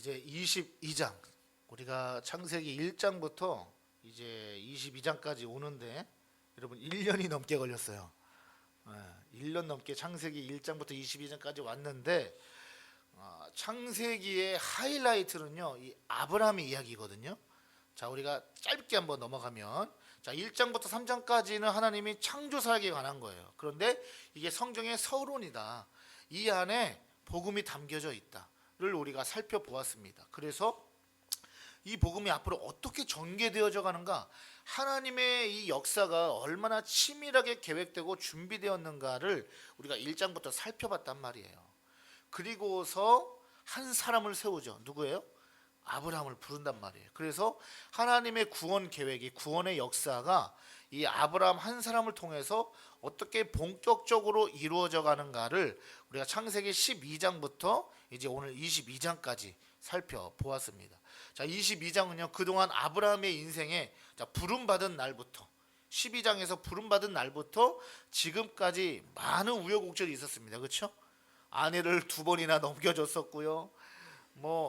이제 22장, 우리가 창세기 1장부터 이제 22장까지 오는데 여러분 1년이 넘게 걸렸어요. 1년 넘게 창세기 1장부터 22장까지 왔는데 창세기의 하이라이트는요, 이 아브라함의 이야기거든요. 자, 우리가 짧게 한번 넘어가면, 자, 1장부터 3장까지는 하나님이 창조 사역에 관한 거예요. 그런데 이게 성경의 서론이다. 이 안에 복음이 담겨져 있다를 우리가 살펴보았습니다. 그래서 이 복음이 앞으로 어떻게 전개되어져 가는가, 하나님의 이 역사가 얼마나 치밀하게 계획되고 준비되었는가를 우리가 1장부터 살펴봤단 말이에요. 그리고서 한 사람을 세우죠. 누구예요? 아브라함을 부른단 말이에요. 그래서 하나님의 구원 계획이, 구원의 역사가 이 아브라함 한 사람을 통해서 어떻게 본격적으로 이루어져 가는가를 우리가 창세기 12장부터 이제 오늘 22장까지 살펴보았습니다. 자, 22장은요, 그동안 아브라함의 인생에 부름받은 날부터, 12장에서 부름받은 날부터 지금까지 많은 우여곡절이 있었습니다. 그렇죠? 아내를 2번이나 넘겨줬었고요.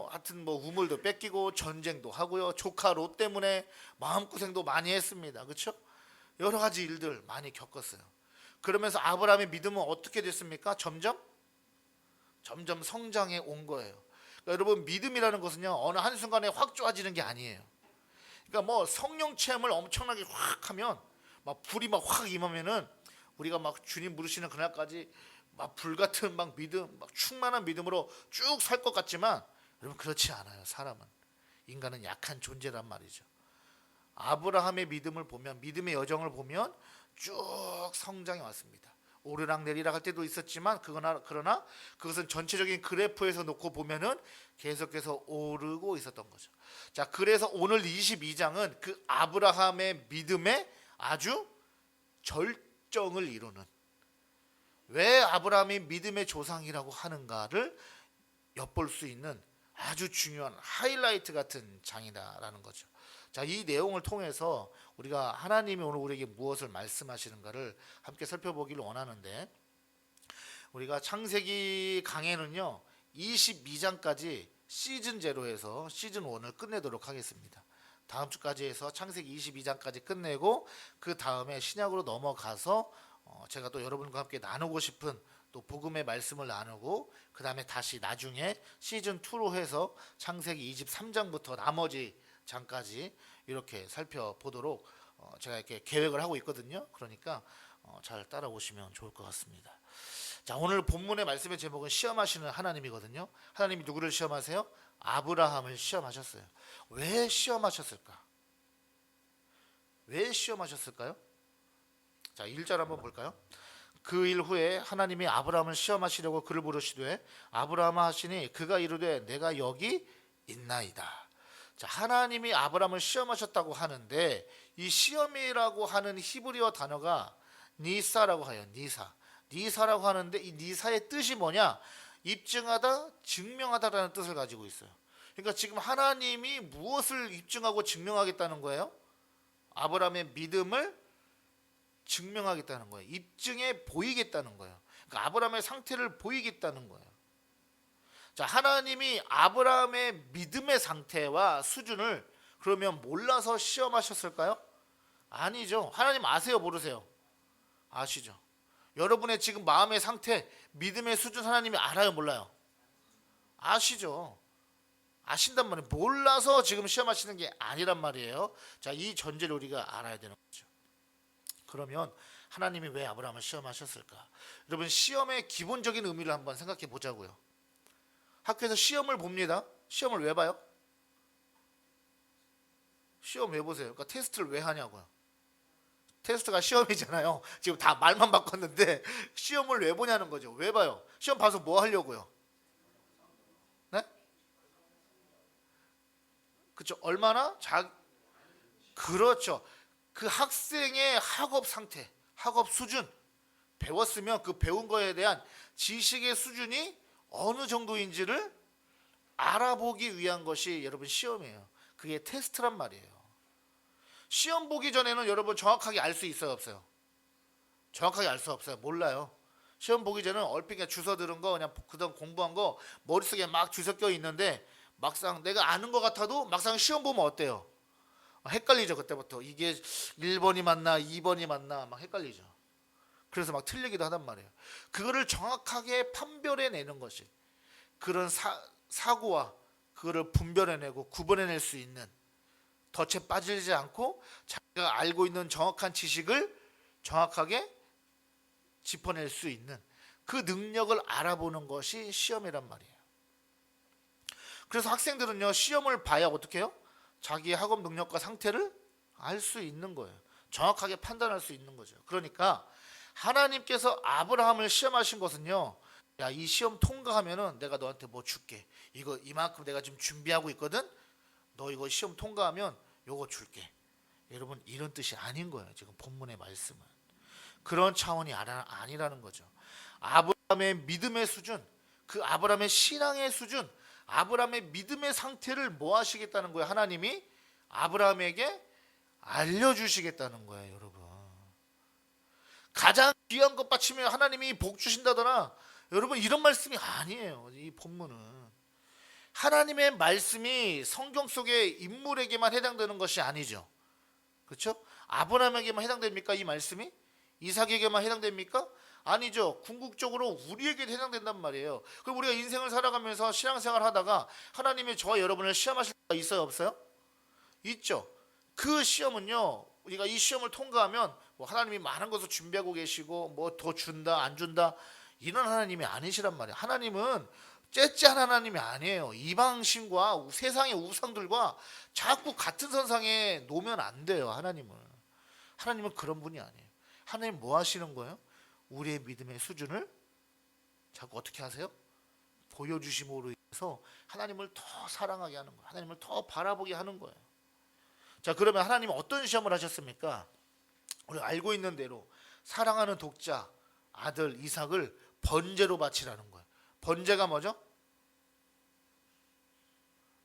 하여튼 우물도 뺏기고 전쟁도 하고요. 조카 롯 때문에 마음고생도 많이 했습니다. 그렇죠? 여러 가지 일들 많이 겪었어요. 그러면서 아브라함의 믿음은 어떻게 됐습니까? 점점 성장해 온 거예요. 그러니까 여러분, 믿음이라는 것은요, 어느 한순간에 확 좋아지는 게 아니에요. 그러니까 성령 체험을 엄청나게 확 하면, 불이 확 임하면은 우리가 주님 부르시는 그날까지 불같은 믿음, 충만한 믿음으로 쭉 살 것 같지만, 여러분, 그렇지 않아요. 사람은, 인간은 약한 존재란 말이죠. 아브라함의 믿음을 보면, 믿음의 여정을 보면 쭉 성장해 왔습니다. 오르락 내리락 할 때도 있었지만, 그러나 그것은 전체적인 그래프에서 놓고 보면은 계속해서 오르고 있었던 거죠. 자, 그래서 오늘 22장은 그 아브라함의 믿음의 아주 절정을 이루는, 왜 아브라함이 믿음의 조상이라고 하는가를 엿볼 수 있는 아주 중요한 하이라이트 같은 장이다라는 거죠. 자, 이 내용을 통해서 우리가 하나님이 오늘 우리에게 무엇을 말씀하시는가를 함께 살펴보기를 원하는데, 우리가 창세기 강해는요 22장까지 시즌 제로에서 시즌 1을 끝내도록 하겠습니다. 다음 주까지 해서 창세기 22장까지 끝내고, 그 다음에 신약으로 넘어가서 제가 또 여러분과 함께 나누고 싶은 또 복음의 말씀을 나누고, 그 다음에 다시 나중에 시즌 2로 해서 창세기 23장부터 나머지 장까지 이렇게 살펴보도록 제가 이렇게 계획을 하고 있거든요. 그러니까 잘 따라오시면 좋을 것 같습니다. 자, 오늘 본문의 말씀의 제목은 시험하시는 하나님이거든요. 하나님이 누구를 시험하세요? 아브라함을 시험하셨어요. 왜 시험하셨을까? 왜 시험하셨을까요? 자, 1절 한번 볼까요? 그 일 후에 하나님이 아브라함을 시험하시려고 그를 부르시되 아브라함아 하시니 그가 이르되 내가 여기 있나이다. 자, 하나님이 아브라함을 시험하셨다고 하는데, 이 시험이라고 하는 히브리어 단어가 니사라고 해요. 니사라고 하는데, 이 니사의 뜻이 뭐냐? 입증하다, 증명하다라는 뜻을 가지고 있어요. 그러니까 지금 하나님이 무엇을 입증하고 증명하겠다는 거예요? 아브라함의 믿음을 증명하겠다는 거예요. 입증해 보이겠다는 거예요. 그러니까 아브라함의 상태를 보이겠다는 거예요. 자, 하나님이 아브라함의 믿음의 상태와 수준을 그러면 몰라서 시험하셨을까요? 아니죠. 하나님 아세요, 모르세요? 아시죠. 여러분의 지금 마음의 상태, 믿음의 수준 하나님이 알아요, 몰라요? 아시죠. 아신단 말이에요. 몰라서 지금 시험하시는 게 아니란 말이에요. 자, 이 전제를 우리가 알아야 되는 거죠. 그러면 하나님이 왜 아브라함을 시험하셨을까? 여러분, 시험의 기본적인 의미를 한번 생각해 보자고요. 학교에서 시험을 봅니다. 시험을 왜 봐요? 시험 왜 보세요? 그러니까 테스트를 왜 하냐고요. 테스트가 시험이잖아요. 지금 다 말만 바꿨는데 시험을 왜 보냐는 거죠. 왜 봐요? 시험 봐서 뭐 하려고요? 네? 그렇죠. 그렇죠. 그 학생의 학업 상태, 학업 수준, 배웠으면 그 배운 거에 대한 지식의 수준이 어느 정도인지를 알아보기 위한 것이 여러분 시험이에요. 그게 테스트란 말이에요. 시험 보기 전에는 여러분 정확하게 알 수 있어요, 없어요? 정확하게 알 수 없어요. 몰라요. 시험 보기 전에는 얼핏 그냥 주워 들은 거, 그냥 그동안 공부한 거 머릿속에 막 주워 껴 있는데 막상 내가 아는 것 같아도 막상 시험 보면 어때요? 헷갈리죠. 그때부터 이게 1번이 맞나 2번이 맞나 막 헷갈리죠. 그래서 막 틀리기도 하단 말이에요. 그거를 정확하게 판별해내는 것이 그런 사고와 그거를 분별해내고 구분해낼 수 있는, 덫에 빠지지 않고 자기가 알고 있는 정확한 지식을 정확하게 짚어낼 수 있는 그 능력을 알아보는 것이 시험이란 말이에요. 그래서 학생들은요, 시험을 봐야 어떻게 해요? 자기의 학업 능력과 상태를 알 수 있는 거예요. 정확하게 판단할 수 있는 거죠. 그러니까 하나님께서 아브라함을 시험하신 것은요, 야, 이 시험 통과하면은 내가 너한테 뭐 줄게. 이거 이만큼 내가 지금 준비하고 있거든. 너 이거 시험 통과하면 요거 줄게. 여러분, 이런 뜻이 아닌 거예요. 지금 본문의 말씀은 그런 차원이 아니라는 거죠. 아브라함의 믿음의 수준, 그 아브라함의 신앙의 수준, 아브라함의 믿음의 상태를 뭐 하시겠다는 거예요? 하나님이 아브라함에게 알려주시겠다는 거예요. 여러분, 가장 귀한 것 바치면 하나님이 복 주신다더라. 여러분, 이런 말씀이 아니에요. 이 본문은 하나님의 말씀이 성경 속의 인물에게만 해당되는 것이 아니죠. 그렇죠? 아브라함에게만 해당됩니까? 이 말씀이 이삭에게만 해당됩니까? 아니죠. 궁극적으로 우리에게 해당된단 말이에요. 그럼 우리가 인생을 살아가면서 신앙생활 하다가 하나님이 저와 여러분을 시험하실 때가 있어요, 없어요? 있죠. 그 시험은요, 우리가 이 시험을 통과하면 뭐 하나님이 많은 것을 준비하고 계시고 뭐 더 준다 안 준다 이런 하나님이 아니시란 말이에요. 하나님은 째째한 하나님이 아니에요. 이방신과 세상의 우상들과 자꾸 같은 선상에 놓으면 안 돼요. 하나님은 그런 분이 아니에요. 하나님 뭐 하시는 거예요? 우리의 믿음의 수준을 자꾸 어떻게 하세요? 보여주심으로 인해서 하나님을 더 사랑하게 하는 거예요. 하나님을 더 바라보게 하는 거예요. 자, 그러면 하나님은 어떤 시험을 하셨습니까? 우리가 알고 있는 대로 사랑하는 독자 아들 이삭을 번제로 바치라는 거예요. 번제가 뭐죠?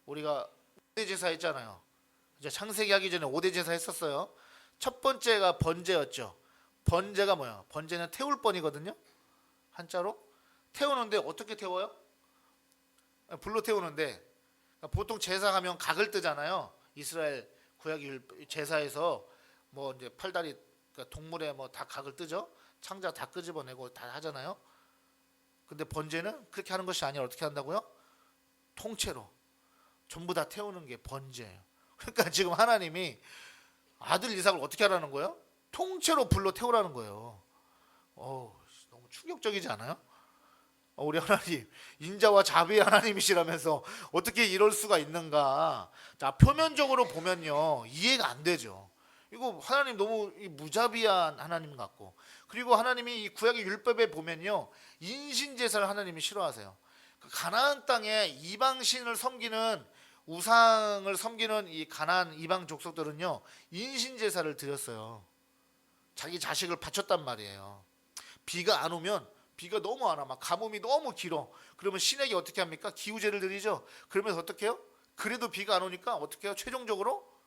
우리가 5대 제사 했잖아요. 이제 창세기 하기 전에 5대 제사 했었어요. 첫 번째가 번제였죠. 번제가 뭐야? 번제는 태울 번이거든요. 한자로 태우는데 어떻게 태워요? 불로 태우는데 보통 제사하면 각을 뜨잖아요. 이스라엘 구약 제사에서 뭐 이제 팔다리 그러니까 동물에 뭐 다 각을 뜨죠. 창자 다 끄집어내고 다 하잖아요. 근데 번제는 그렇게 하는 것이 아니라 어떻게 한다고요? 통째로 전부 다 태우는 게 번제예요. 그러니까 지금 하나님이 아들 이삭을 어떻게 하라는 거예요? 통째로 불로 태우라는 거예요. 너무 충격적이지 않아요? 우리 하나님 인자와 자비의 하나님이시라면서 어떻게 이럴 수가 있는가? 자, 표면적으로 보면요 이해가 안 되죠. 이거 하나님 너무 무자비한 하나님 같고, 그리고 하나님이 이 구약의 율법에 보면요 인신 제사를 하나님이 싫어하세요. 그 가나안 땅에 이방신을 섬기는 우상을 섬기는 이 가나안 이방 족속들은요 인신 제사를 드렸어요. 자기 자식을 바쳤단 말이에요. 비가 안 오면 비가 너무 안 와. 막 가뭄이 너무 길어. 그러면 신에게 어떻게 합니까? 기우제를 드리죠. 그러면서 어떻게 해요? 그래도 비가 안 오니까 어떻게 해요? 최종적으로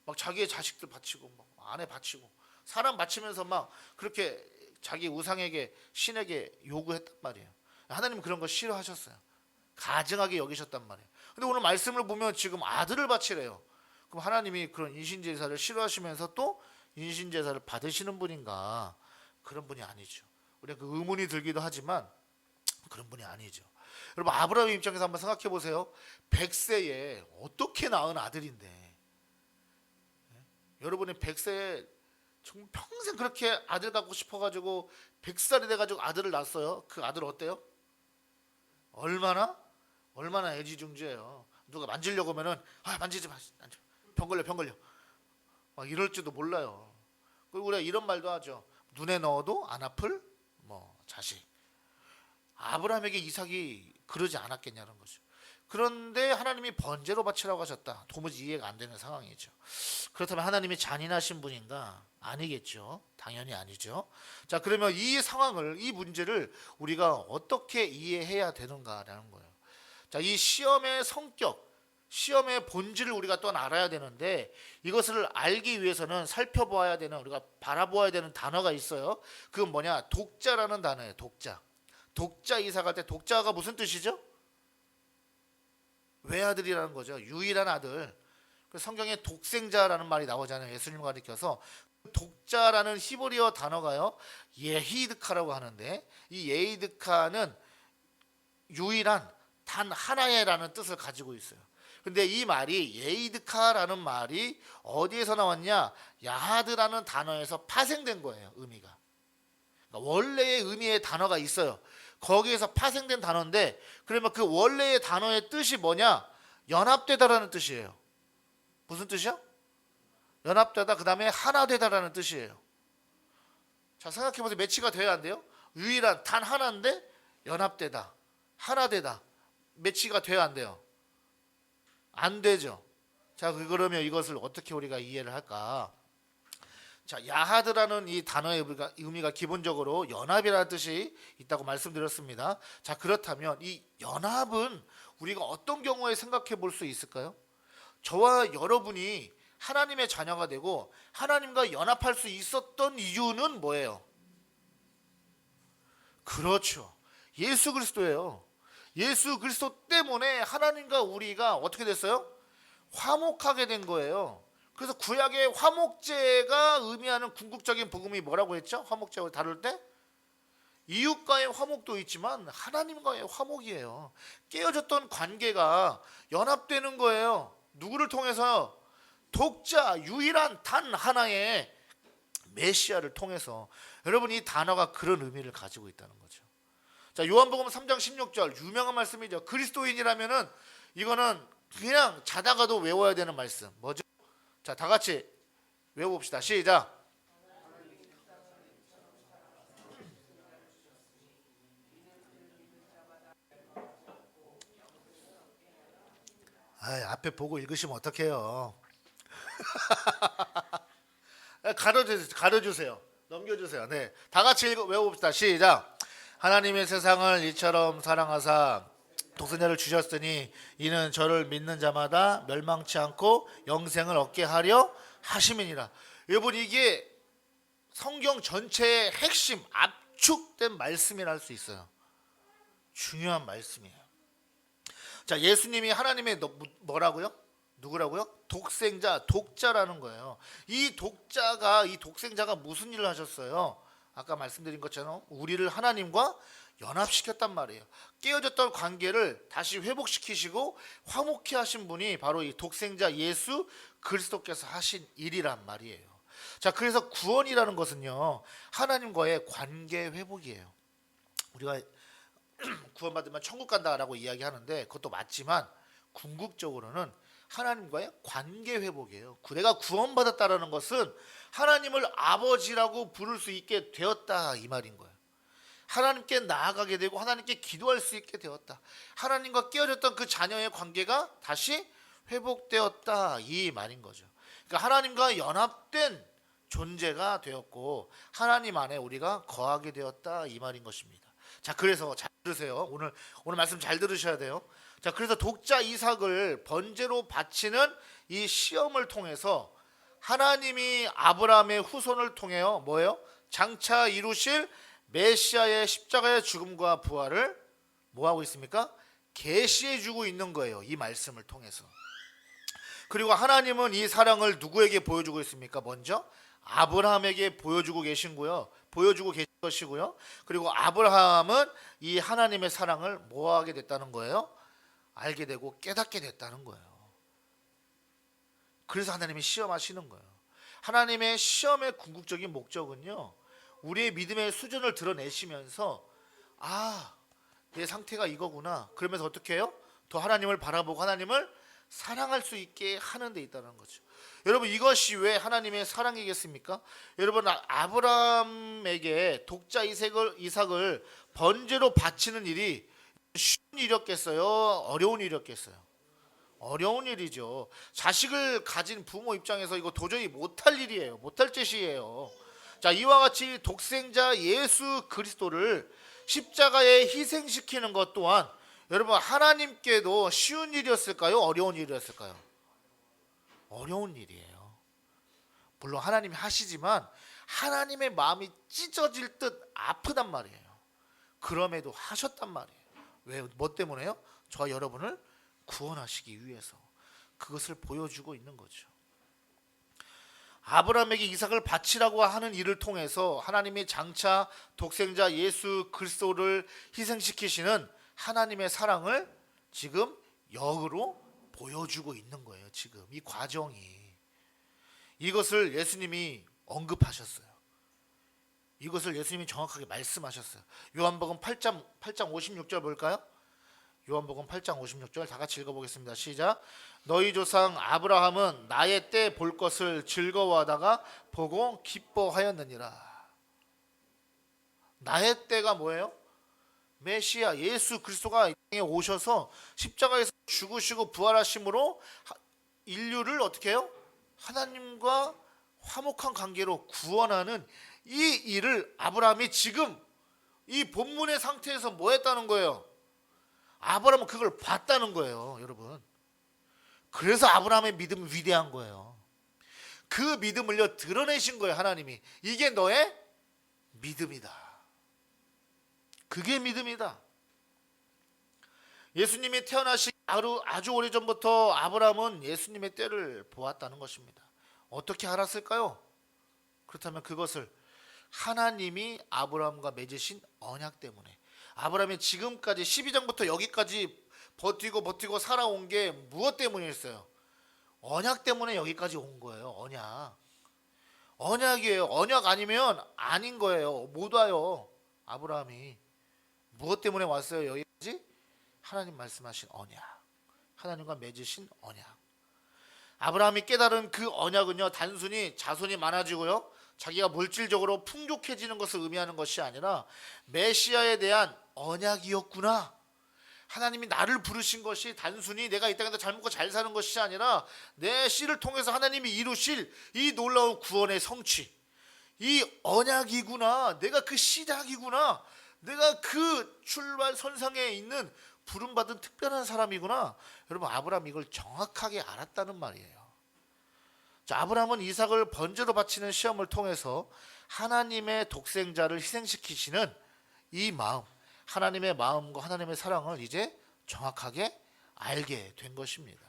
막 자기의 자식들 바치고 막 아내 바치고 사람 바치면서 막 그렇게 자기 우상에게 신에게 요구했단 말이에요. 하나님은 그런 거 싫어하셨어요. 가증하게 여기셨단 말이에요. 근데 오늘 말씀을 보면 지금 아들을 바치래요. 그럼 하나님이 그런 인신제사를 싫어하시면서 또 인신제사를 받으시는 분인가? 그런 분이 아니죠. 우리가 그 의문이 들기도 하지만 그런 분이 아니죠. 여러분, 아브라함 입장에서 한번 생각해 보세요. 100세에 어떻게 낳은 아들인데, 여러분이 100세에 정말 평생 그렇게 아들 갖고 싶어가지고 100살이 돼가지고 아들을 낳았어요. 그 아들 어때요? 얼마나 애지중지해요. 누가 만지려고 하면은 만지지 마, 병 걸려 막 이럴지도 몰라요. 그리고 우리가 이런 말도 하죠. 눈에 넣어도 안 아플 뭐 자식. 아브라함에게 이삭이 그러지 않았겠냐는 거죠. 그런데 하나님이 번제로 바치라고 하셨다. 도무지 이해가 안 되는 상황이죠. 그렇다면 하나님이 잔인하신 분인가? 아니겠죠. 당연히 아니죠. 자, 그러면 이 상황을, 이 문제를 우리가 어떻게 이해해야 되는가라는 거예요. 자, 이 시험의 성격, 시험의 본질을 우리가 또한 알아야 되는데, 이것을 알기 위해서는 살펴보아야 되는, 우리가 바라보아야 되는 단어가 있어요. 그건 뭐냐? 독자라는 단어예요. 독자. 독자 이삭할 때 독자가 무슨 뜻이죠? 외아들이라는 거죠. 유일한 아들. 그 성경에 독생자라는 말이 나오잖아요. 예수님과 가리켜서 독자라는 히브리어 단어가요, 예히드카라고 하는데, 이 예히드카는 유일한 단 하나의라는 뜻을 가지고 있어요. 근데 이 말이, 예히드카라는 말이 어디에서 나왔냐? 야하드라는 단어에서 파생된 거예요. 의미가. 그러니까 원래의 의미의 단어가 있어요. 거기에서 파생된 단어인데, 그러면 그 원래의 단어의 뜻이 뭐냐? 연합되다라는 뜻이에요. 무슨 뜻이요? 연합되다, 그 다음에 하나되다라는 뜻이에요. 자, 생각해보세요. 매치가 돼야 안 돼요? 유일한 단 하나인데 연합되다, 하나되다, 매치가 돼야 안 돼요? 안 되죠. 자, 그러면 이것을 어떻게 우리가 이해를 할까? 자, 야하드라는 이 단어의 의미가 기본적으로 연합이라는 뜻이 있다고 말씀드렸습니다. 자, 그렇다면 이 연합은 우리가 어떤 경우에 생각해 볼 수 있을까요? 저와 여러분이 하나님의 자녀가 되고 하나님과 연합할 수 있었던 이유는 뭐예요? 그렇죠. 예수 그리스도예요. 예수 그리스도 때문에 하나님과 우리가 어떻게 됐어요? 화목하게 된 거예요. 그래서 구약의 화목제가 의미하는 궁극적인 복음이 뭐라고 했죠? 화목제를 다룰 때 이웃과의 화목도 있지만 하나님과의 화목이에요. 깨어졌던 관계가 연합되는 거예요. 누구를 통해서요? 독자, 유일한 단 하나의 메시아를 통해서. 여러분, 이 단어가 그런 의미를 가지고 있다는 거죠. 자, 요한복음 3장 16절 유명한 말씀이죠. 그리스도인이라면은 이거는 그냥 자다가도 외워야 되는 말씀. 뭐죠? 자, 다 같이 외워봅시다. 시작. 앞에 보고 읽으시면 어떡해요? 가려주세요. 넘겨주세요. 네, 다 같이 외워봅시다. 시작. 하나님의 세상을 이처럼 사랑하사 독생자를 주셨으니 이는 저를 믿는 자마다 멸망치 않고 영생을 얻게 하려 하심이니라. 여러분, 이게 성경 전체의 핵심, 압축된 말씀이라 할 수 있어요. 중요한 말씀이에요. 자, 예수님이 하나님의 뭐라고요? 누구라고요? 독생자, 독자라는 거예요. 이 독생자가 무슨 일을 하셨어요? 아까 말씀드린 것처럼 우리를 하나님과 연합시켰단 말이에요. 깨어졌던 관계를 다시 회복시키시고 화목케 하신 분이 바로 이 독생자 예수 그리스도께서 하신 일이란 말이에요. 자, 그래서 구원이라는 것은요, 하나님과의 관계 회복이에요. 우리가 구원받으면 천국 간다라고 이야기하는데 그것도 맞지만 궁극적으로는 하나님과의 관계 회복이에요. 내가 구원받았다라는 것은 하나님을 아버지라고 부를 수 있게 되었다, 이 말인 거예요. 하나님께 나아가게 되고 하나님께 기도할 수 있게 되었다. 하나님과 깨어졌던 그 자녀의 관계가 다시 회복되었다, 이 말인 거죠. 그러니까 하나님과 연합된 존재가 되었고 하나님 안에 우리가 거하게 되었다, 이 말인 것입니다. 자, 그래서 잘 들으세요. 오늘 말씀 잘 들으셔야 돼요. 자, 그래서 독자 이삭을 번제로 바치는 이 시험을 통해서 하나님이 아브라함의 후손을 통해요, 뭐예요? 장차 이루실 메시아의 십자가의 죽음과 부활을 뭐하고 있습니까? 계시해 주고 있는 거예요, 이 말씀을 통해서. 그리고 하나님은 이 사랑을 누구에게 보여주고 있습니까? 먼저 아브라함에게 보여주고 계신 것이고요. 그리고 아브라함은 이 하나님의 사랑을 뭐하게 됐다는 거예요? 알게 되고 깨닫게 됐다는 거예요. 그래서 하나님이 시험하시는 거예요. 하나님의 시험의 궁극적인 목적은요, 우리의 믿음의 수준을 드러내시면서 내 상태가 이거구나, 그러면서 어떻게 해요? 더 하나님을 바라보고 하나님을 사랑할 수 있게 하는 데 있다는 거죠. 여러분, 이것이 왜 하나님의 사랑이겠습니까? 여러분, 아브라함에게 독자 이삭을 번제로 바치는 일이 쉬운 일이었겠어요? 어려운 일이었겠어요? 어려운 일이죠. 자식을 가진 부모 입장에서 이거 도저히 못할 일이에요. 못할 짓이에요. 자, 이와 같이 독생자 예수 그리스도를 십자가에 희생시키는 것 또한 여러분, 하나님께도 쉬운 일이었을까요? 어려운 일이었을까요? 어려운 일이에요. 물론 하나님이 하시지만 하나님의 마음이 찢어질 듯 아프단 말이에요. 그럼에도 하셨단 말이에요. 왜? 뭐 때문에요? 저와 여러분을 구원하시기 위해서 그것을 보여주고 있는 거죠. 아브라함에게 이삭을 바치라고 하는 일을 통해서 하나님이 장차 독생자 예수 그리스도를 희생시키시는 하나님의 사랑을 지금 역으로 보여주고 있는 거예요. 지금 이 과정이, 이것을 예수님이 언급하셨어요. 이것을 예수님이 정확하게 말씀하셨어요. 요한복음 8장 56절 볼까요? 요한복음 8장 56절 다 같이 읽어보겠습니다. 시작. 너희 조상 아브라함은 나의 때 볼 것을 즐거워하다가 보고 기뻐하였느니라. 나의 때가 뭐예요? 메시아 예수 그리스도가 이 땅에 오셔서 십자가에서 죽으시고 부활하심으로 인류를 어떻게 해요? 하나님과 화목한 관계로 구원하는 이 일을 아브라함이 지금 이 본문의 상태에서 뭐 했다는 거예요? 아브라함은 그걸 봤다는 거예요, 여러분. 그래서 아브라함의 믿음이 위대한 거예요. 그 믿음을요 드러내신 거예요, 하나님이. 이게 너의 믿음이다. 그게 믿음이다. 예수님이 태어나시기 아주 오래전부터 아브라함은 예수님의 때를 보았다는 것입니다. 어떻게 알았을까요? 그렇다면 그것을 하나님이 아브라함과 맺으신 언약 때문에. 아브라함이 지금까지 12장부터 여기까지 버티고 살아온 게 무엇 때문이었어요? 언약 때문에 여기까지 온 거예요. 언약이에요. 언약 아니면 아닌 거예요. 못 와요. 아브라함이 무엇 때문에 왔어요? 여기까지? 하나님 말씀하신 언약, 하나님과 맺으신 언약. 아브라함이 깨달은 그 언약은요 단순히 자손이 많아지고요 자기가 물질적으로 풍족해지는 것을 의미하는 것이 아니라 메시아에 대한 언약이었구나. 하나님이 나를 부르신 것이 단순히 내가 이 땅에서 잘 먹고 잘 사는 것이 아니라 내 씨를 통해서 하나님이 이루실 이 놀라운 구원의 성취, 이 언약이구나. 내가 그 시작이구나. 내가 그 출발 선상에 있는 부름받은 특별한 사람이구나. 여러분, 아브라함이 이걸 정확하게 알았다는 말이에요. 자, 아브라함은 이삭을 번제로 바치는 시험을 통해서 하나님의 독생자를 희생시키시는 이 마음, 하나님의 마음과 하나님의 사랑을 이제 정확하게 알게 된 것입니다.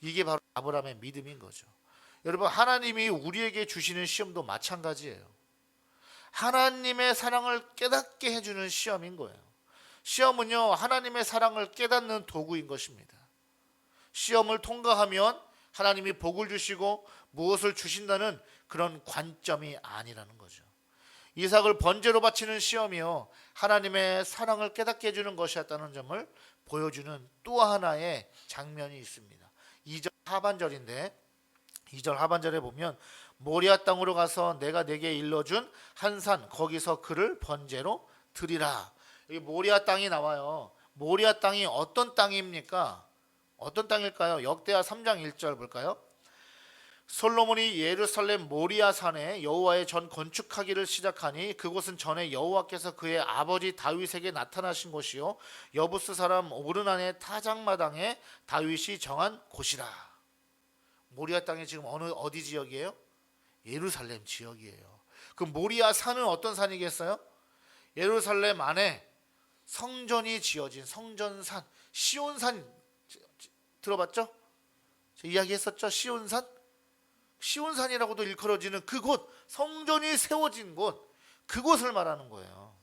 이게 바로 아브라함의 믿음인 거죠. 여러분, 하나님이 우리에게 주시는 시험도 마찬가지예요. 하나님의 사랑을 깨닫게 해주는 시험인 거예요. 시험은요, 하나님의 사랑을 깨닫는 도구인 것입니다. 시험을 통과하면 하나님이 복을 주시고 무엇을 주신다는 그런 관점이 아니라는 거죠. 이삭을 번제로 바치는 시험이요, 하나님의 사랑을 깨닫게 해주는 것이었다는 점을 보여주는 또 하나의 장면이 있습니다. 2절 하반절인데, 2절 하반절에 보면 모리아 땅으로 가서 내가 내게 일러준 한 산 거기서 그를 번제로 드리라. 여기 모리아 땅이 나와요. 모리아 땅이 어떤 땅입니까? 어떤 땅일까요? 역대하 3장 1절 볼까요? 솔로몬이 예루살렘 모리아 산에 여호와의 전 건축하기를 시작하니 그곳은 전에 여호와께서 그의 아버지 다윗에게 나타나신 곳이요 여부스 사람 오르난의 타작마당에 다윗이 정한 곳이라. 모리아 땅이 지금 어디 지역이에요? 예루살렘 지역이에요. 그 모리아 산은 어떤 산이겠어요? 예루살렘 안에 성전이 지어진 성전산, 시온산 들어봤죠? 이야기했었죠? 시온산? 시온산이라고도 일컬어지는 그곳, 성전이 세워진 곳, 그곳을 말하는 거예요.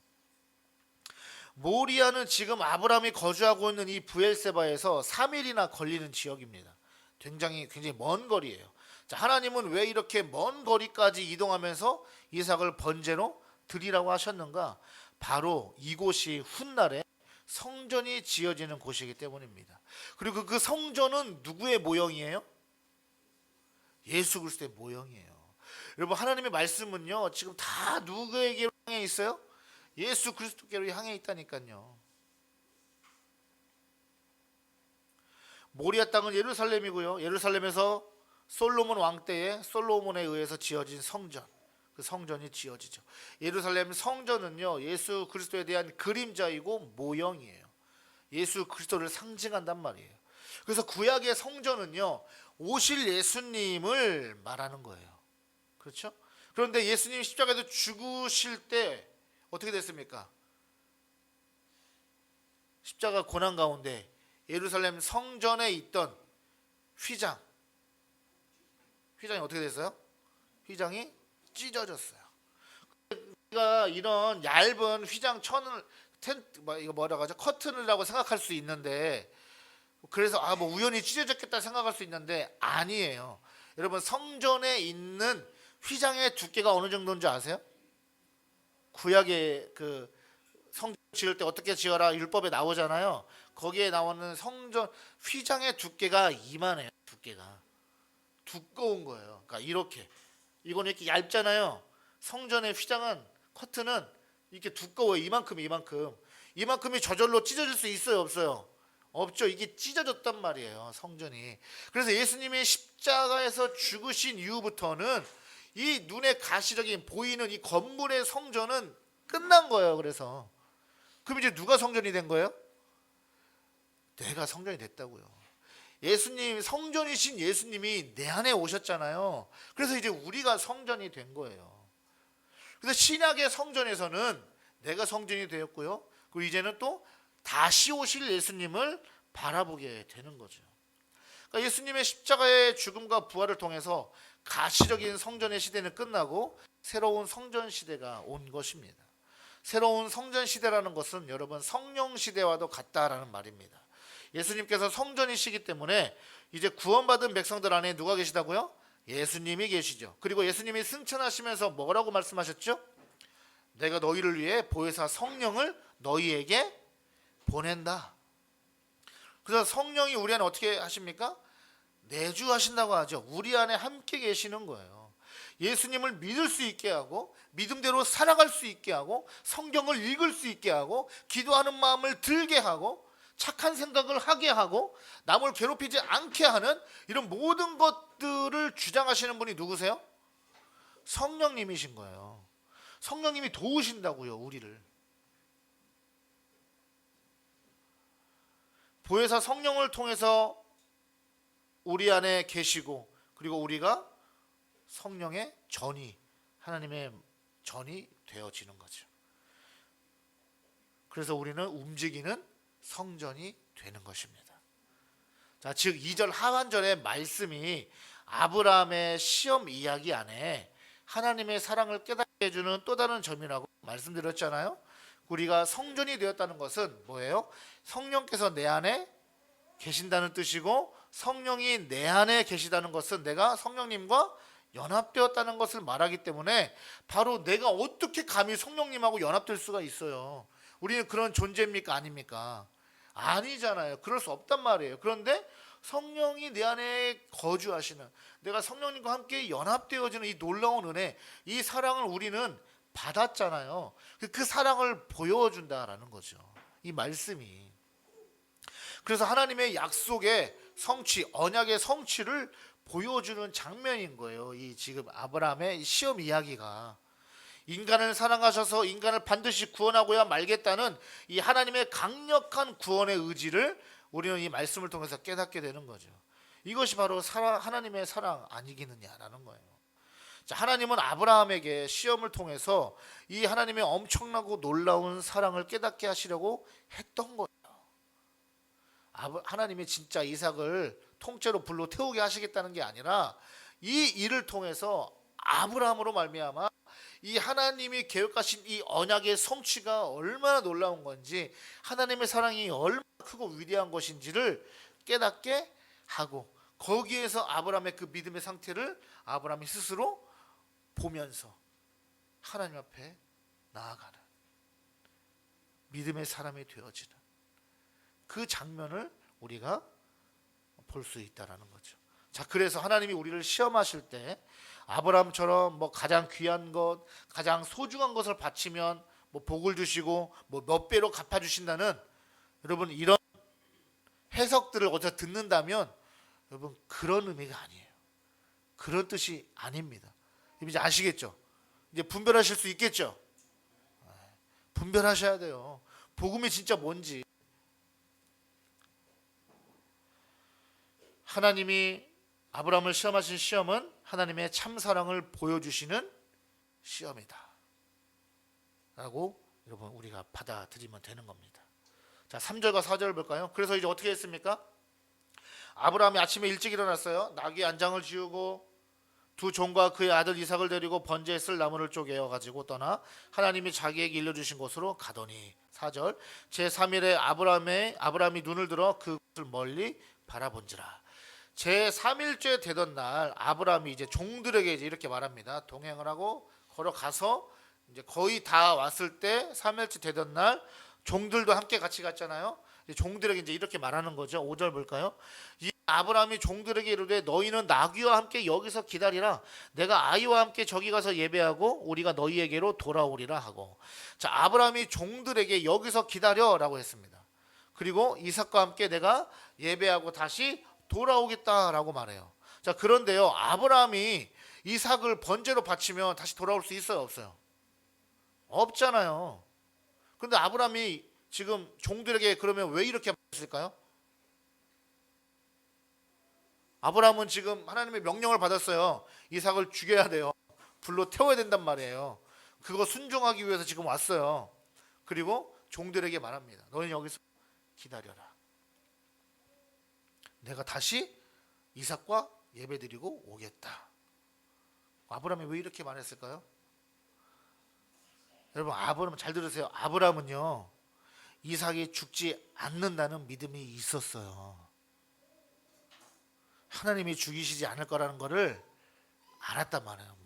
모리아는 지금 아브라함이 거주하고 있는 이 브엘세바에서 3일이나 걸리는 지역입니다. 굉장히 먼 거리예요. 자, 하나님은 왜 이렇게 먼 거리까지 이동하면서 이삭을 번제로 드리라고 하셨는가? 바로 이곳이 훗날에 성전이 지어지는 곳이기 때문입니다. 그리고 그 성전은 누구의 모형이에요? 예수 그리스도의 모형이에요. 여러분, 하나님의 말씀은요 지금 다 누구에게로 향해 있어요? 예수 그리스도께로 향해 있다니까요. 모리아 땅은 예루살렘이고요, 예루살렘에서 솔로몬 왕 때에 솔로몬에 의해서 지어진 성전, 그 성전이 지어지죠. 예루살렘 성전은요 예수 그리스도에 대한 그림자이고 모형이에요. 예수 그리스도를 상징한단 말이에요. 그래서 구약의 성전은요 오실 예수님을 말하는 거예요. 그렇죠? 그런데 예수님이 십자가에서 죽으실 때 어떻게 됐습니까? 십자가 고난 가운데 예루살렘 성전에 있던 휘장이 어떻게 됐어요? 휘장이 찢어졌어요. 우리가 이런 얇은 휘장 천을 이거 뭐라고 하죠? 커튼이라고 생각할 수 있는데, 그래서 뭐 우연히 찢어졌겠다 생각할 수 있는데 아니에요. 여러분, 성전에 있는 휘장의 두께가 어느 정도인지 아세요? 구약의 그 성전 지을 때 어떻게 지어라 율법에 나오잖아요. 거기에 나오는 성전 휘장의 두께가 이만해요. 두께가 두꺼운 거예요. 그러니까 이렇게, 이거는 이렇게 얇잖아요. 성전의 휘장은, 커튼은 이렇게 두꺼워요. 이만큼이 저절로 찢어질 수 있어요, 없어요? 없죠. 이게 찢어졌단 말이에요, 성전이. 그래서 예수님이 십자가에서 죽으신 이후부터는 이 눈에 가시적인 보이는 이 건물의 성전은 끝난 거예요. 그래서 그럼 이제 누가 성전이 된 거예요? 내가 성전이 됐다고요. 예수님, 성전이신 예수님이 내 안에 오셨잖아요. 그래서 이제 우리가 성전이 된 거예요. 그래서 신약의 성전에서는 내가 성전이 되었고요. 그리고 이제는 또 다시 오실 예수님을 바라보게 되는 거죠. 그러니까 예수님의 십자가의 죽음과 부활을 통해서 가시적인 성전의 시대는 끝나고 새로운 성전 시대가 온 것입니다. 새로운 성전 시대라는 것은 여러분 성령 시대와도 같다라는 말입니다. 예수님께서 성전이시기 때문에 이제 구원받은 백성들 안에 누가 계시다고요? 예수님이 계시죠. 그리고 예수님이 승천하시면서 뭐라고 말씀하셨죠? 내가 너희를 위해 보혜사 성령을 너희에게 보낸다. 그래서 성령이 우리 안에 어떻게 하십니까? 내주하신다고 하죠. 우리 안에 함께 계시는 거예요. 예수님을 믿을 수 있게 하고 믿음대로 살아갈 수 있게 하고 성경을 읽을 수 있게 하고 기도하는 마음을 들게 하고 착한 생각을 하게 하고 남을 괴롭히지 않게 하는 이런 모든 것들을 주장하시는 분이 누구세요? 성령님이신 거예요. 성령님이 도우신다고요, 우리를. 보혜사 성령을 통해서 우리 안에 계시고, 그리고 우리가 성령의 전이, 하나님의 전이 되어지는 거죠. 그래서 우리는 움직이는 성전이 되는 것입니다. 자, 즉 2절 하반절의 말씀이 아브라함의 시험 이야기 안에 하나님의 사랑을 깨닫게 해주는 또 다른 점이라고 말씀드렸잖아요. 우리가 성전이 되었다는 것은 뭐예요? 성령께서 내 안에 계신다는 뜻이고, 성령이 내 안에 계시다는 것은 내가 성령님과 연합되었다는 것을 말하기 때문에 바로 내가 어떻게 감히 성령님하고 연합될 수가 있어요? 우리는 그런 존재입니까? 아닙니까? 아니잖아요. 그럴 수 없단 말이에요. 그런데 성령이 내 안에 거주하시는, 내가 성령님과 함께 연합되어지는 이 놀라운 은혜, 이 사랑을 우리는 받았잖아요. 그 사랑을 보여준다라는 거죠, 이 말씀이. 그래서 하나님의 약속의 성취, 언약의 성취를 보여주는 장면인 거예요, 이 지금 아브라함의 시험 이야기가. 인간을 사랑하셔서 인간을 반드시 구원하고야 말겠다는 이 하나님의 강력한 구원의 의지를 우리는 이 말씀을 통해서 깨닫게 되는 거죠. 이것이 바로 하나님의 사랑 아니겠느냐라는 거예요. 자, 하나님은 아브라함에게 시험을 통해서 이 하나님의 엄청나고 놀라운 사랑을 깨닫게 하시려고 했던 거예요. 하나님이 진짜 이삭을 통째로 불로 태우게 하시겠다는 게 아니라 이 일을 통해서 아브라함으로 말미암아 이 하나님이 계획하신 이 언약의 성취가 얼마나 놀라운 건지, 하나님의 사랑이 얼마나 크고 위대한 것인지를 깨닫게 하고, 거기에서 아브라함의 그 믿음의 상태를 아브라함이 스스로 보면서 하나님 앞에 나아가는 믿음의 사람이 되어지는 그 장면을 우리가 볼 수 있다라는 거죠. 자, 그래서 하나님이 우리를 시험하실 때 아브라함처럼 뭐 가장 귀한 것, 가장 소중한 것을 바치면 뭐 복을 주시고 뭐 몇 배로 갚아 주신다는, 여러분 이런 해석들을 어디서 듣는다면 여러분 그런 의미가 아니에요. 그런 뜻이 아닙니다. 이제 아시겠죠? 이제 분별하실 수 있겠죠? 분별하셔야 돼요. 복음이 진짜 뭔지. 하나님이 아브라함을 시험하신 시험은 하나님의 참사랑을 보여주시는 시험이다 라고 여러분 우리가 받아들이면 되는 겁니다. 자, 3절과 4절 볼까요? 그래서 이제 어떻게 했습니까? 아브라함이 아침에 일찍 일어났어요. 나귀 안장을 지우고 두 종과 그의 아들 이삭을 데리고 번제에 쓸 나무를 쪼개어 가지고 떠나 하나님이 자기에게 일러주신 곳으로 가더니 4절 제3일에 아브라함이 눈을 들어 그곳을 멀리 바라본지라. 제3일째 되던 날 아브라함이 이제 종들에게 이제 이렇게 말합니다. 동행을 하고 걸어가서 이제 거의 다 왔을 때 3일째 되던 날 종들도 함께 같이 갔잖아요. 종들에게 이제 이렇게 말하는 거죠. 5절 볼까요? 이 아브라함이 종들에게 이르되 너희는 나귀와 함께 여기서 기다리라. 내가 아이와 함께 저기 가서 예배하고 우리가 너희에게로 돌아오리라 하고. 자, 아브라함이 종들에게 여기서 기다려라고 했습니다. 그리고 이삭과 함께 내가 예배하고 다시 돌아오겠다라고 말해요. 자, 그런데요, 아브라함이 이삭을 번제로 바치면 다시 돌아올 수 있어요, 없어요? 없잖아요. 그런데 아브라함이 지금 종들에게 그러면 왜 이렇게 말했을까요? 아브라함은 지금 하나님의 명령을 받았어요. 이삭을 죽여야 돼요. 불로 태워야 된단 말이에요. 그거 순종하기 위해서 지금 왔어요. 그리고 종들에게 말합니다. 너는 여기서 기다려라. 내가 다시 이삭과 예배드리고 오겠다. 아브라함이 왜 이렇게 말했을까요? 여러분, 아브라함 잘 들으세요. 아브라함은요, 이삭이 죽지 않는다는 믿음이 있었어요. 하나님이 죽이시지 않을 거라는 것을 알았단 말이에요.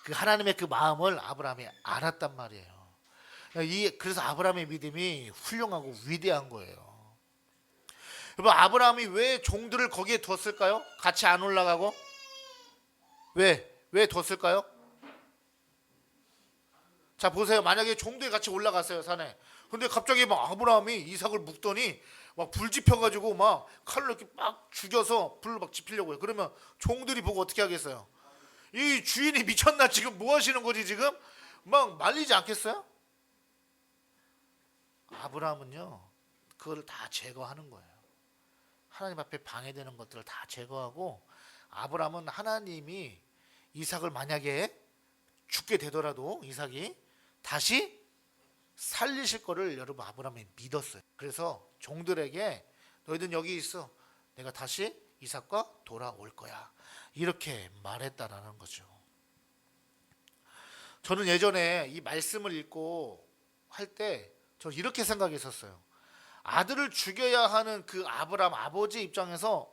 그 하나님의 그 마음을 아브라함이 알았단 말이에요. 그래서 아브라함의 믿음이 훌륭하고 위대한 거예요. 여러분, 아브라함이 왜 종들을 거기에 뒀을까요? 같이 안 올라가고? 왜 뒀을까요? 자, 보세요. 만약에 종들이 같이 올라갔어요, 산에. 근데 갑자기 막 아브라함이 이삭을 묶더니 막 불 지펴가지고 막 칼로 이렇게 막 죽여서 불로 막 지피려고 해요. 그러면 종들이 보고 어떻게 하겠어요? 이 주인이 미쳤나? 지금 뭐 하시는 거지 지금? 막 말리지 않겠어요? 아브라함은요, 그걸 다 제거하는 거예요. 하나님 앞에 방해되는 것들을 다 제거하고, 아브라함은 하나님이 이삭을 만약에 죽게 되더라도 이삭이 다시 살리실 거를 여러분 아브라함이 믿었어요. 그래서 종들에게 너희들 여기 있어. 내가 다시 이삭과 돌아올 거야. 이렇게 말했다라는 거죠. 저는 예전에 이 말씀을 읽고 할 때 저는 이렇게 생각했었어요. 아들을 죽여야 하는 그 아브라함 아버지 입장에서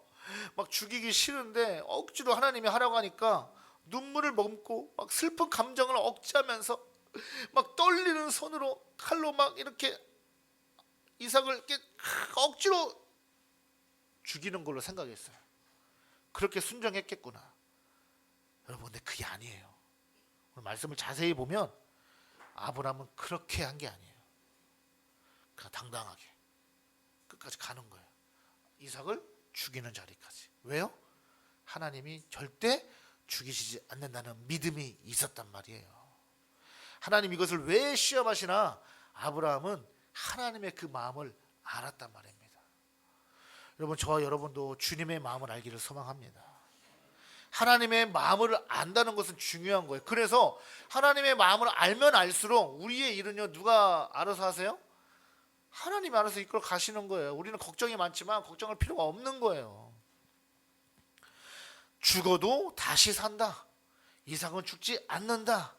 막 죽이기 싫은데 억지로 하나님이 하라고 하니까 눈물을 머금고 막 슬픈 감정을 억제하면서 막 떨리는 손으로 칼로 막 이렇게 이삭을 이렇게 억지로 죽이는 걸로 생각했어요. 그렇게 순종했겠구나. 여러분, 근데 그게 아니에요. 오늘 말씀을 자세히 보면 아브라함은 그렇게 한 게 아니에요. 그냥 당당하게 끝까지 가는 거예요. 이삭을 죽이는 자리까지. 왜요? 하나님이 절대 죽이시지 않는다는 믿음이 있었단 말이에요. 하나님 이것을 왜 시험하시나? 아브라함은 하나님의 그 마음을 알았단 말입니다. 여러분, 저와 여러분도 주님의 마음을 알기를 소망합니다. 하나님의 마음을 안다는 것은 중요한 거예요. 그래서 하나님의 마음을 알면 알수록 우리의 일은요, 누가 알아서 하세요? 하나님이 알아서 이끌어 가시는 거예요. 우리는 걱정이 많지만 걱정할 필요가 없는 거예요. 죽어도 다시 산다. 이삭은 죽지 않는다.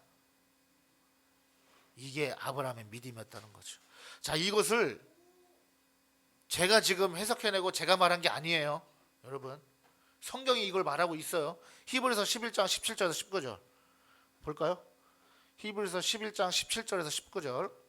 이게 아브라함의 믿음이었다는 거죠. 자, 이것을 제가 지금 해석해내고 제가 말한 게 아니에요. 여러분, 성경이 이걸 말하고 있어요. 히브리서 11장 17절에서 19절 볼까요? 히브리서 11장 17절에서 19절.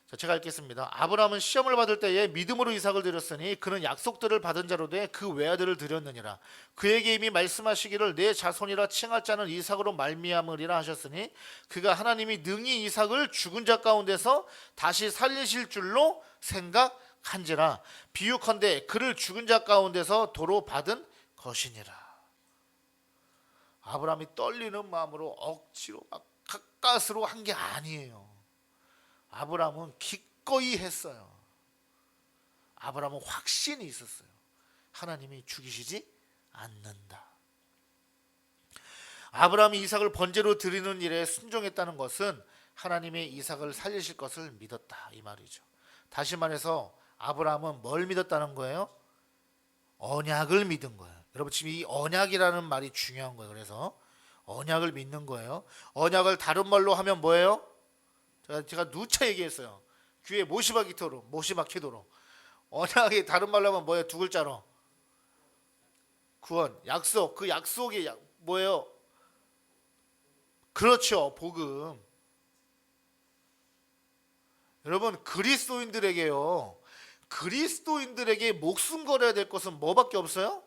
자, 제가 읽겠습니다. 아브라함은 시험을 받을 때에 믿음으로 이삭을 드렸으니 그는 약속들을 받은 자로 돼 그 외아들을 드렸느니라. 그에게 이미 말씀하시기를 내 자손이라 칭할 자는 이삭으로 말미암으리라 하셨으니 그가 하나님이 능히 이삭을 죽은 자 가운데서 다시 살리실 줄로 생각한지라. 비유컨대 그를 죽은 자 가운데서 도로 받은 것이니라. 아브라함이 떨리는 마음으로 억지로 막 가까스로 한 게 아니에요. 아브라함은 기꺼이 했어요. 아브라함은 확신이 있었어요. 하나님이 죽이시지 않는다. 아브라함이 이삭을 번제로 드리는 일에 순종했다는 것은 하나님의 이삭을 살리실 것을 믿었다, 이 말이죠. 다시 말해서 아브라함은 뭘 믿었다는 거예요? 언약을 믿은 거예요. 여러분 지금 이 언약이라는 말이 중요한 거예요. 그래서 언약을 믿는 거예요. 언약을 다른 말로 하면 뭐예요? 제가 누차 얘기했어요. 귀에 못이 박히도록. 언약이 다른 말로 하면 뭐예요? 두 글자로. 구원, 약속. 그 약속이 뭐예요? 그렇죠. 복음. 여러분 그리스도인들에게 목숨 걸어야 될 것은 뭐밖에 없어요?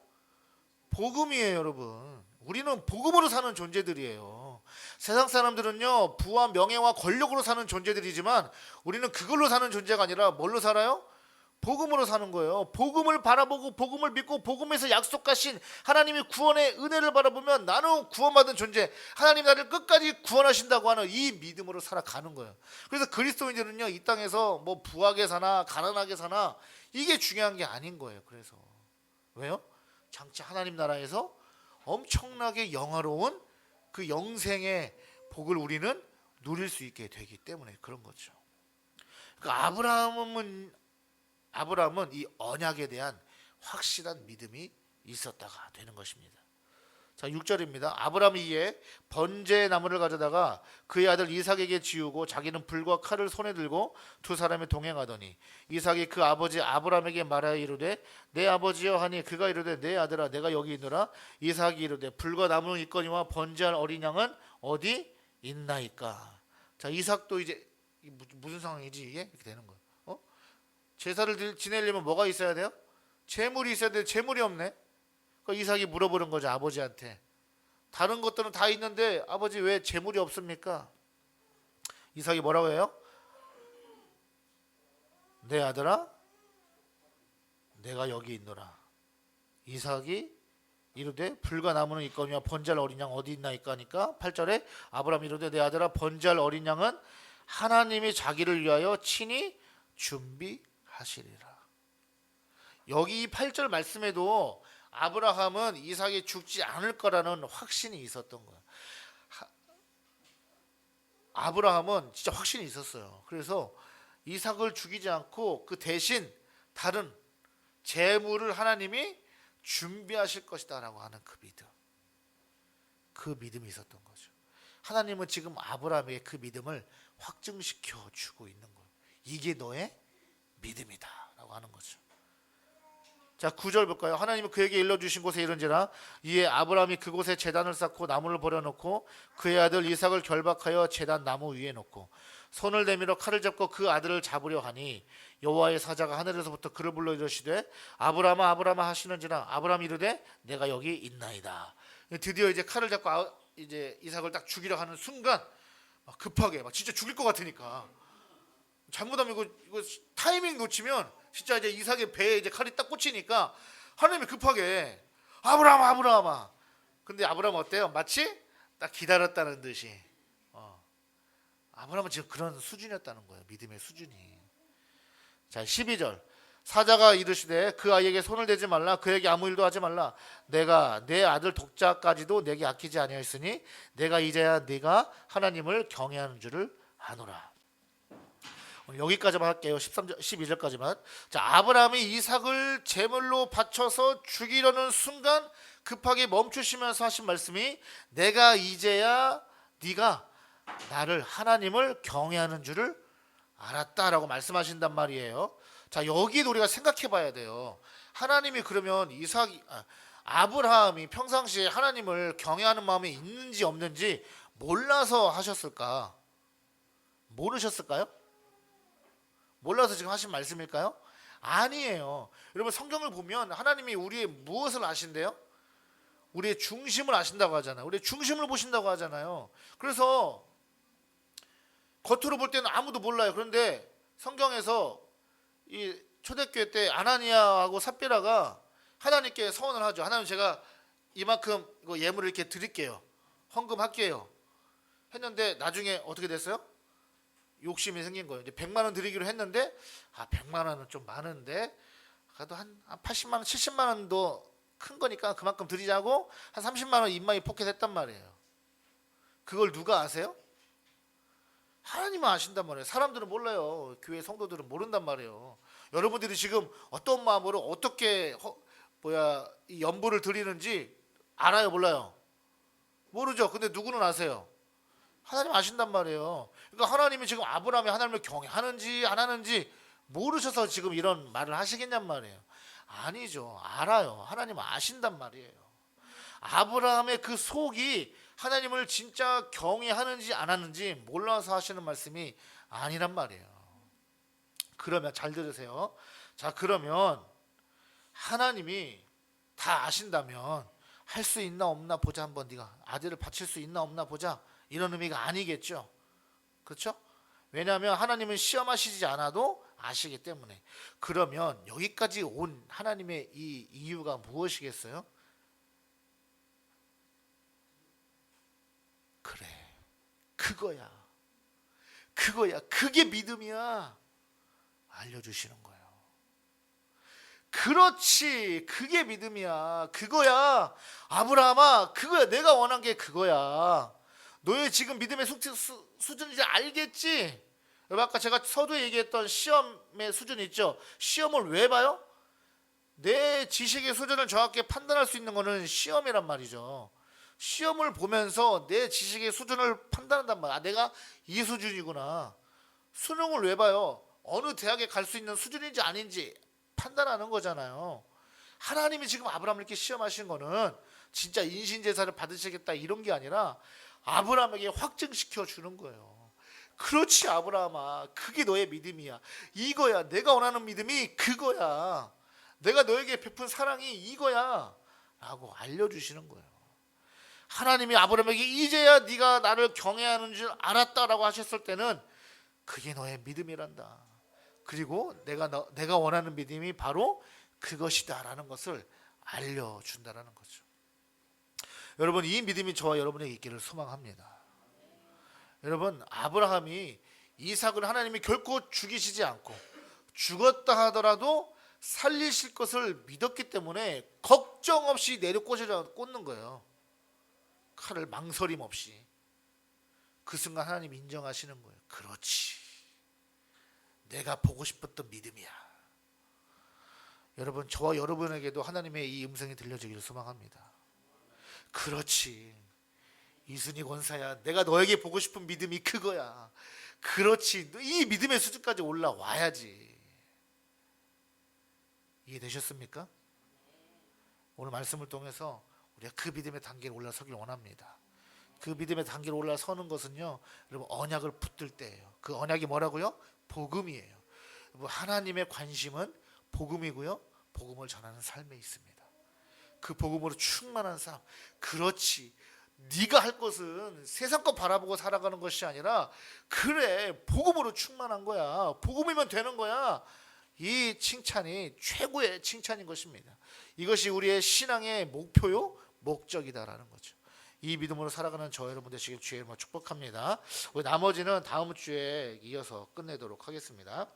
복음이에요, 여러분. 우리는 복음으로 사는 존재들이에요. 세상 사람들은요, 부와 명예와 권력으로 사는 존재들이지만 우리는 그걸로 사는 존재가 아니라 뭘로 살아요? 복음으로 사는 거예요. 복음을 바라보고 복음을 믿고 복음에서 약속하신 하나님의 구원의 은혜를 바라보면 나는 구원받은 존재, 하나님 나를 끝까지 구원하신다고 하는 이 믿음으로 살아가는 거예요. 그래서 그리스도인들은요, 이 땅에서 뭐 부하게 사나 가난하게 사나 이게 중요한 게 아닌 거예요. 그래서 왜요? 장차 하나님 나라에서 엄청나게 영화로운 그 영생의 복을 우리는 누릴 수 있게 되기 때문에 그런 거죠. 그러니까 아브라함은 이 언약에 대한 확실한 믿음이 있었다가 되는 것입니다. 자, 6절입니다. 아브라함이 이에 번제의 나무를 가져다가 그의 아들 이삭에게 지우고 자기는 불과 칼을 손에 들고 두 사람이 동행하더니 이삭이 그 아버지 아브라함에게 말하여 이르되 내 아버지여 하니 그가 이르되 내 아들아 내가 여기 있노라. 이삭이 이르되 불과 나무는 있거니와 번제할 어린 양은 어디 있나이까. 자, 이삭도 이제 무슨 상황이지 이게? 이렇게 되는 거예요. 제사를 지내려면 뭐가 있어야 돼요? 재물이 있어야 돼요. 재물이 없네. 그러니까 이삭이 물어보는 거죠, 아버지한테. 다른 것들은 다 있는데 아버지 왜 재물이 없습니까? 이삭이 뭐라고 해요? 내 아들아 내가 여기 있노라. 이삭이 이르되 불과 나무는 있거니와 번제할 어린 양 어디 있나이까 하니까 8절에 아브라함이 이르되 내 아들아 번제할 어린 양은 하나님이 자기를 위하여 친히 준비하시리라. 여기 8절 말씀에도 아브라함은 이삭이 죽지 않을 거라는 확신이 있었던 거예요. 아브라함은 진짜 확신이 있었어요. 그래서 이삭을 죽이지 않고 그 대신 다른 재물을 하나님이 준비하실 것이다 라고 하는 그 믿음이 있었던 거죠. 하나님은 지금 아브라함에게 그 믿음을 확증시켜 주고 있는 거예요. 이게 너의 믿음이다 라고 하는 거죠. 자, 9절 볼까요? 하나님은 그에게 일러주신 곳에 이른지라 이에 아브라함이 그곳에 제단을 쌓고 나무를 버려놓고 그의 아들 이삭을 결박하여 제단 나무 위에 놓고 손을 내밀어 칼을 잡고 그 아들을 잡으려 하니 여호와의 사자가 하늘에서부터 그를 불러 이르시되 아브라함아 아브라함아 하시는지라 아브라함이 이르되 내가 여기 있나이다. 드디어 이제 칼을 잡고 이제 이삭을 딱 죽이려 하는 순간 막 급하게 막 진짜 죽일 것 같으니까 잘못하면 이거 타이밍 놓치면 진짜 이제 이삭의 배에 이제 칼이 딱 꽂히니까 하나님이 급하게 아브라함아. 근데 아브라함 어때요? 마치 딱 기다렸다는 듯이. 아브라함은 지금 그런 수준이었다는 거예요. 믿음의 수준이. 자, 12절. 사자가 이르시되 그 아이에게 손을 대지 말라. 그에게 아무 일도 하지 말라. 내가 내 아들 독자까지도 내게 아끼지 아니하였으니 내가 이제야 네가 하나님을 경외하는 줄을 아노라. 여기까지만 할게요. 12절까지만. 자, 아브라함이 이삭을 제물로 바쳐서 죽이려는 순간 급하게 멈추시면서 하신 말씀이 내가 이제야 네가 나를 하나님을 경외하는 줄을 알았다라고 말씀하신단 말이에요. 자, 여기도 우리가 생각해 봐야 돼요. 하나님이 그러면 아브라함이 평상시에 하나님을 경외하는 마음이 있는지 없는지 몰라서 하셨을까? 모르셨을까요? 몰라서 지금 하신 말씀일까요? 아니에요. 여러분 성경을 보면 하나님이 우리의 무엇을 아신대요? 우리의 중심을 아신다고 하잖아요. 우리의 중심을 보신다고 하잖아요. 그래서 겉으로 볼 때는 아무도 몰라요. 그런데 성경에서 이 초대교회 때 아나니아하고 삽비라가 하나님께 서원을 하죠. 하나님 제가 이만큼 예물을 이렇게 드릴게요. 헌금할게요. 했는데 나중에 어떻게 됐어요? 욕심이 생긴 거예요. 이제 100만 원 드리기로 했는데 100만 원은 좀 많은데 그래도 한 80만 원, 70만 원도 큰 거니까 그만큼 드리자고 한 30만 원 입마이 포켓했단 말이에요. 그걸 누가 아세요? 하나님은 아신단 말이에요. 사람들은 몰라요. 교회 성도들은 모른단 말이에요. 여러분들이 지금 어떤 마음으로 어떻게 이 연부를 드리는지 알아요, 몰라요? 모르죠. 근데 누구는 아세요? 하나님 아신단 말이에요. 그러니까 하나님이 지금 아브라함이 하나님을 경외하는지 안 하는지 모르셔서 지금 이런 말을 하시겠냔 말이에요. 아니죠. 알아요. 하나님 아신단 말이에요. 아브라함의 그 속이 하나님을 진짜 경외하는지 안 하는지 몰라서 하시는 말씀이 아니란 말이에요. 그러면 잘 들으세요. 자, 그러면 하나님이 다 아신다면 할 수 있나 없나 보자, 한번 네가 아들을 바칠 수 있나 없나 보자, 이런 의미가 아니겠죠. 그렇죠? 왜냐하면 하나님은 시험하시지 않아도 아시기 때문에. 그러면 여기까지 온 하나님의 이 이유가 무엇이겠어요? 그래, 그거야. 그게 믿음이야. 알려주시는 거예요. 그렇지, 그게 믿음이야. 그거야. 아브라함아, 그거야. 내가 원한 게 그거야. 너의 지금 믿음의 수준인지 알겠지? 여러분, 아까 제가 서두에 얘기했던 시험의 수준 있죠? 시험을 왜 봐요? 내 지식의 수준을 정확히 판단할 수 있는 거는 시험이란 말이죠. 시험을 보면서 내 지식의 수준을 판단한단 말이야. 아, 내가 이 수준이구나. 수능을 왜 봐요? 어느 대학에 갈 수 있는 수준인지 아닌지 판단하는 거잖아요. 하나님이 지금 아브라함을 이렇게 시험하신 거는 진짜 인신제사를 받으시겠다 이런 게 아니라 아브라함에게 확증시켜 주는 거예요. 그렇지, 아브라함아, 그게 너의 믿음이야. 이거야. 내가 원하는 믿음이 그거야. 내가 너에게 베푼 사랑이 이거야 라고 알려주시는 거예요. 하나님이 아브라함에게 이제야 네가 나를 경외하는 줄 알았다라고 하셨을 때는 그게 너의 믿음이란다. 그리고 내가 원하는 믿음이 바로 그것이다라는 것을 알려준다라는 거죠. 여러분, 이 믿음이 저와 여러분에게 있기를 소망합니다. 여러분, 아브라함이 이삭을 하나님이 결코 죽이시지 않고 죽었다 하더라도 살리실 것을 믿었기 때문에 걱정 없이 내려 꽂는 거예요. 칼을 망설임 없이. 그 순간 하나님 인정하시는 거예요. 그렇지, 내가 보고 싶었던 믿음이야. 여러분, 저와 여러분에게도 하나님의 이 음성이 들려주기를 소망합니다. 그렇지, 이순희 권사야, 내가 너에게 보고 싶은 믿음이 그거야. 그렇지, 이 믿음의 수준까지 올라와야지. 이해되셨습니까? 오늘 말씀을 통해서 우리가 그 믿음의 단계에 올라서길 원합니다. 그 믿음의 단계로 올라서는 것은요, 여러분, 언약을 붙들 때예요. 그 언약이 뭐라고요? 복음이에요. 여러분, 하나님의 관심은 복음이고요, 복음을 전하는 삶에 있습니다. 그 복음으로 충만한 삶. 그렇지, 네가 할 것은 세상 것 바라보고 살아가는 것이 아니라 그래, 복음으로 충만한 거야. 복음이면 되는 거야. 이 칭찬이 최고의 칭찬인 것입니다. 이것이 우리의 신앙의 목표요, 목적이다라는 거죠. 이 믿음으로 살아가는 저 여러분 되시길 주의 이름으로 축복합니다. 우리 나머지는 다음 주에 이어서 끝내도록 하겠습니다.